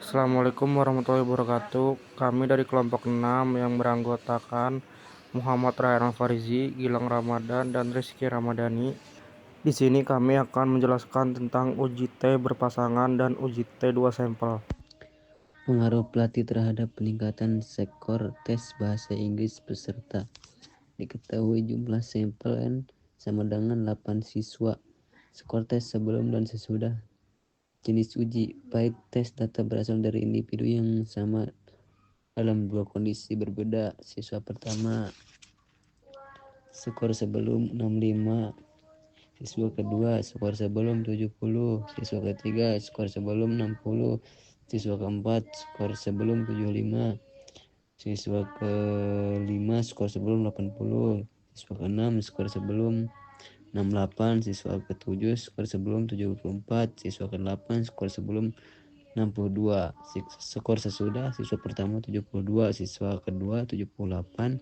Assalamualaikum warahmatullahi wabarakatuh. Kami dari kelompok 6 yang beranggotakan Muhammad Rayhan Farizi, Gilang Ramadan, dan Rizky Ramadhani. Di sini kami akan menjelaskan tentang uji T berpasangan dan uji T dua sampel. Pengaruh pelatih terhadap peningkatan skor tes bahasa Inggris peserta. Diketahui jumlah sampel N sama dengan 8 siswa. Skor tes sebelum dan sesudah. Jenis uji, baik tes data berasal dari individu yang sama dalam dua kondisi berbeda. Siswa pertama skor sebelum 65, siswa kedua skor sebelum 70, siswa ketiga skor sebelum 60, siswa keempat skor sebelum 75, siswa kelima skor sebelum 80, siswa keenam skor sebelum 68, siswa ketujuh skor sebelum 74, siswa ke-8 skor sebelum 62. Skor sesudah, siswa pertama 72, siswa kedua 78,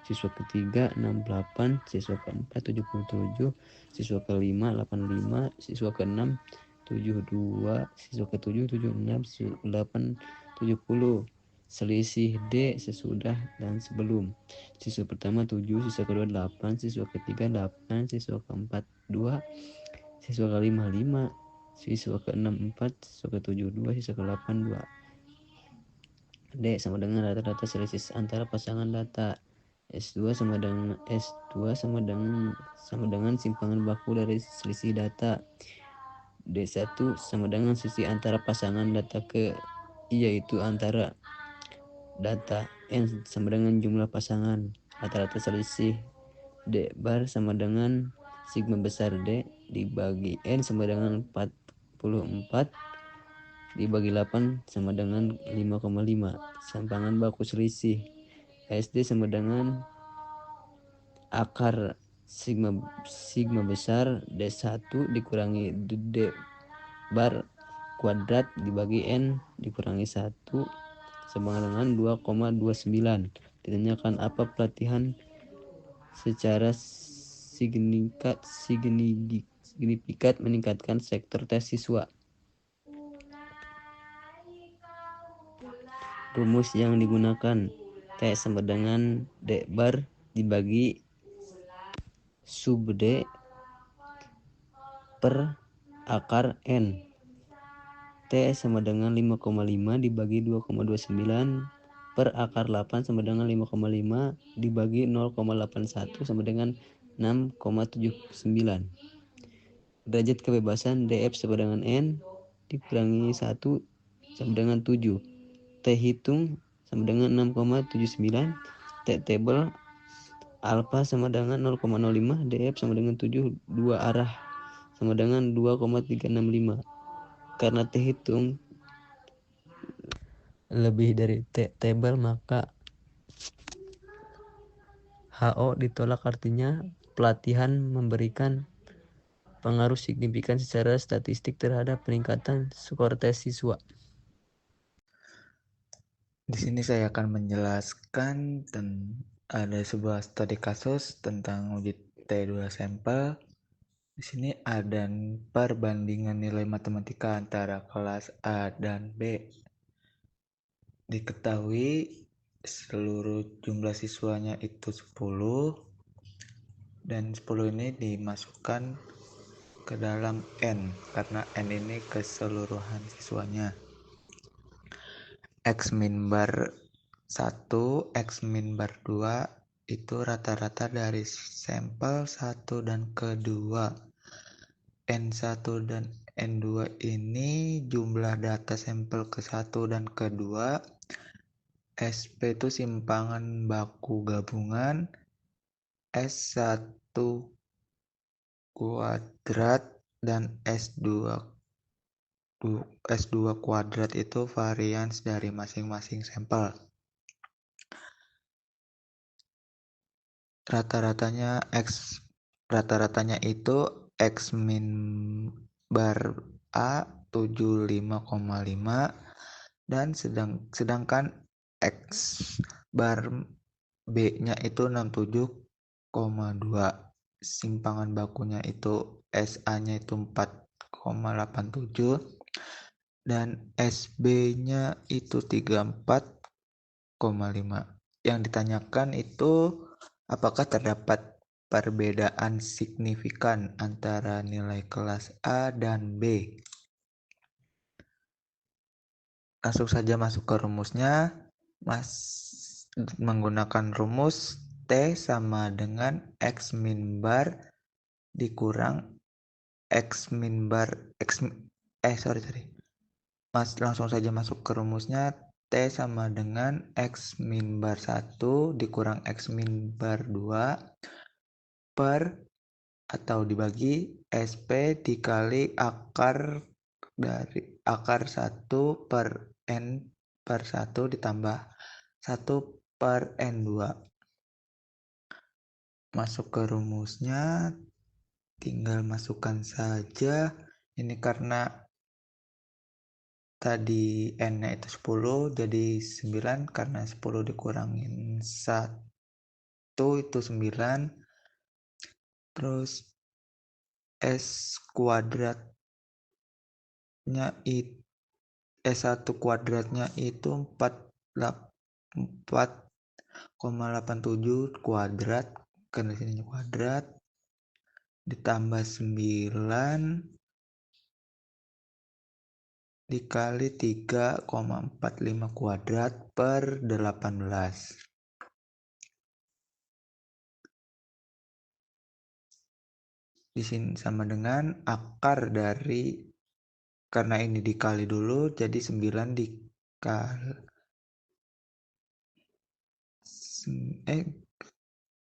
siswa ketiga 68, siswa keempat 77, siswa kelima 85, siswa keenam 72, siswa ketujuh 76, siswa ke-8 70. Selisih D sesudah dan sebelum. Siswa pertama 7, siswa kedua 8, siswa ketiga 8, siswa keempat 2, siswa kelima 5, siswa keenam 4, siswa ketujuh 2, siswa ke-8 2. D sama dengan rata-rata selisih antara pasangan data. S2 sama dengan simpangan baku dari selisih data. D1 sama dengan selisih antara pasangan data yaitu antara data. N sama dengan jumlah pasangan. Rata-rata selisih. D bar sama dengan sigma besar D dibagi N sama dengan 44 dibagi 8 sama dengan 5,5. Simpangan baku selisih. SD sama dengan akar sigma besar D1 dikurangi D bar kuadrat dibagi N dikurangi 1 sama dengan 2,29. Ditanyakan apa pelatihan secara signifikan meningkatkan sektor tes siswa. Rumus yang digunakan T sama dengan D bar dibagi sub D per akar N. T sama dengan 5,5 dibagi 2,29 per akar 8 sama dengan 5,5 dibagi 0,81 sama dengan 6,79. Derajat kebebasan DF sama dengan N dikurangi 1 sama dengan 7. T hitung sama dengan 6,79. T table alfa sama dengan 0,05. DF sama dengan 7. 2 arah sama dengan 2,365. Karena T hitung lebih dari T table maka HO ditolak, artinya pelatihan memberikan pengaruh signifikan secara statistik terhadap peningkatan skor tes siswa. Di sini saya akan menjelaskan ada sebuah studi kasus tentang uji T2 sampel. Di sini ada perbandingan nilai matematika antara kelas A dan B. Diketahui seluruh jumlah siswanya itu 10 dan 10 ini dimasukkan ke dalam N karena N ini keseluruhan siswanya. X min bar 1, X min bar 2 itu rata-rata dari sampel 1 dan kedua. N1 dan N2 ini jumlah data sampel ke-1 dan kedua. SP itu simpangan baku gabungan. S1 kuadrat dan S2 kuadrat itu varians dari masing-masing sampel. Rata-ratanya itu X min bar A 75,5 dan sedangkan X bar B-nya itu 67,2. Simpangan bakunya itu SA-nya itu 4,87 dan SB-nya itu 34,5. Yang ditanyakan itu apakah terdapat perbedaan signifikan antara nilai kelas A dan B. Langsung saja masuk ke rumusnya. Menggunakan rumus T sama dengan X min bar dikurang X min bar langsung saja masuk ke rumusnya. T sama dengan X min bar 1 dikurang X min bar 2 per atau dibagi SP dikali akar dari akar 1 per N per 1 ditambah 1 per N2. Masuk ke rumusnya, tinggal masukkan saja. Ini karena tadi N-nya itu 10, jadi 9. Karena 10 dikurangin 1 itu 9. Terus S kuadratnya S1 kuadratnya itu 4,87 kuadrat, karena sini kuadrat, ditambah 9 dikali 3,45 kuadrat per 18. Di sini sama dengan akar dari, karena ini dikali dulu, jadi 9 dikali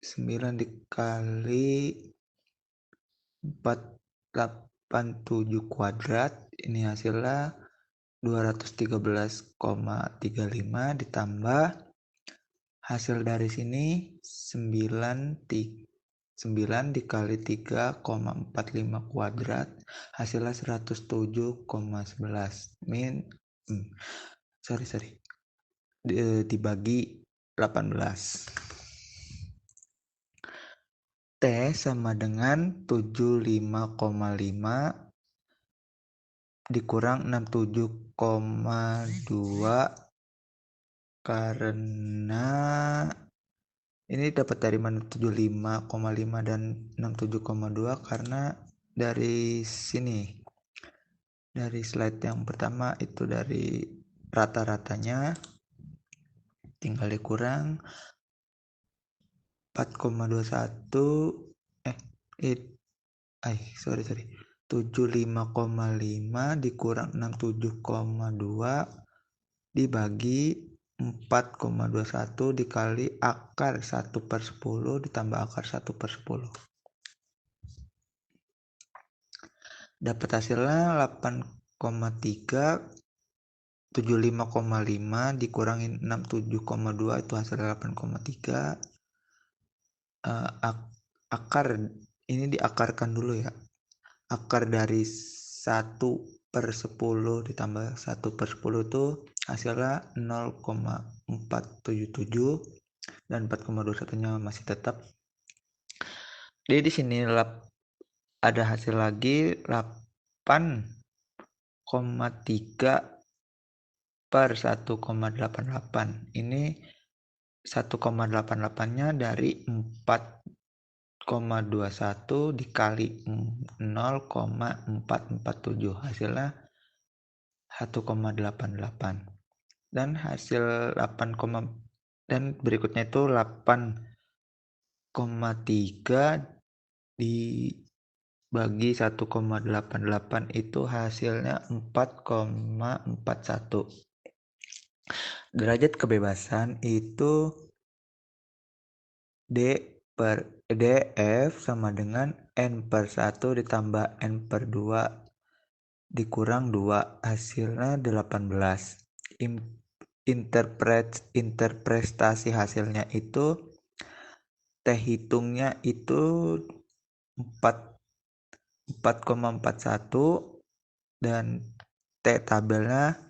9 dikali 487 kuadrat, ini hasilnya 213,35 ditambah hasil dari sini 9 dikali 3,45 kuadrat, hasilnya 107,11 dibagi 18. T sama dengan 75,5 dikurang 67,2, karena ini dapat dari mana 75,5 dan 67,2, karena dari sini, dari slide yang pertama itu dari rata-ratanya tinggal dikurang 4,21 75,5 dikurang 67,2 dibagi 4,21 dikali akar 1/10 ditambah akar 1/10. Dapat hasilnya 8,3. 75,5 dikurangin 67,2 itu hasilnya 8,3. Akar ini diakarkan dulu ya. Akar dari 1/10 ditambah 1/10 itu hasilnya 0,477 dan 4,21-nya masih tetap. Jadi di sini ada hasil lagi 8,3 per 1,88. Ini 1,88-nya dari 4,21 dikali 0,447, hasilnya 1,88. Dan hasil 8, dan berikutnya itu 8,3 dibagi 1,88 itu hasilnya 4,41. Derajat kebebasan itu df sama dengan n/1 ditambah n/2 dikurang 2, hasilnya 18. Interpretasi hasilnya itu T hitungnya itu 4,41 dan T tabelnya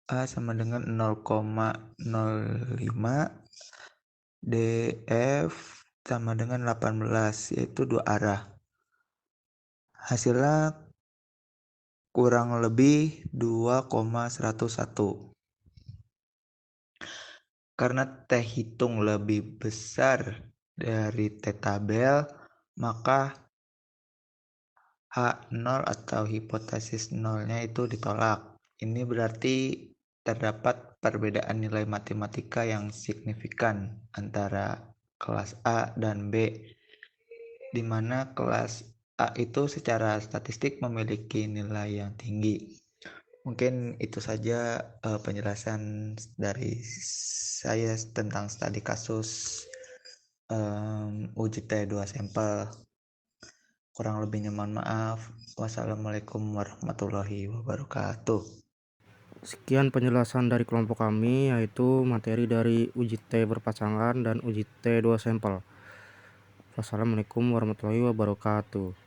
A sama dengan 0,05, DF sama dengan 18, yaitu dua arah. Hasilnya kurang lebih 2,101. Karena T hitung lebih besar dari T tabel, maka H0 atau hipotesis nolnya itu ditolak. Ini berarti terdapat perbedaan nilai matematika yang signifikan antara kelas A dan B, di mana kelas A itu secara statistik memiliki nilai yang tinggi. Mungkin itu saja penjelasan dari saya tentang studi kasus uji T2 sampel. Kurang lebihnya mohon maaf. Wassalamualaikum warahmatullahi wabarakatuh. Sekian penjelasan dari kelompok kami, yaitu materi dari uji T berpasangan dan uji T2 sampel. Wassalamualaikum warahmatullahi wabarakatuh.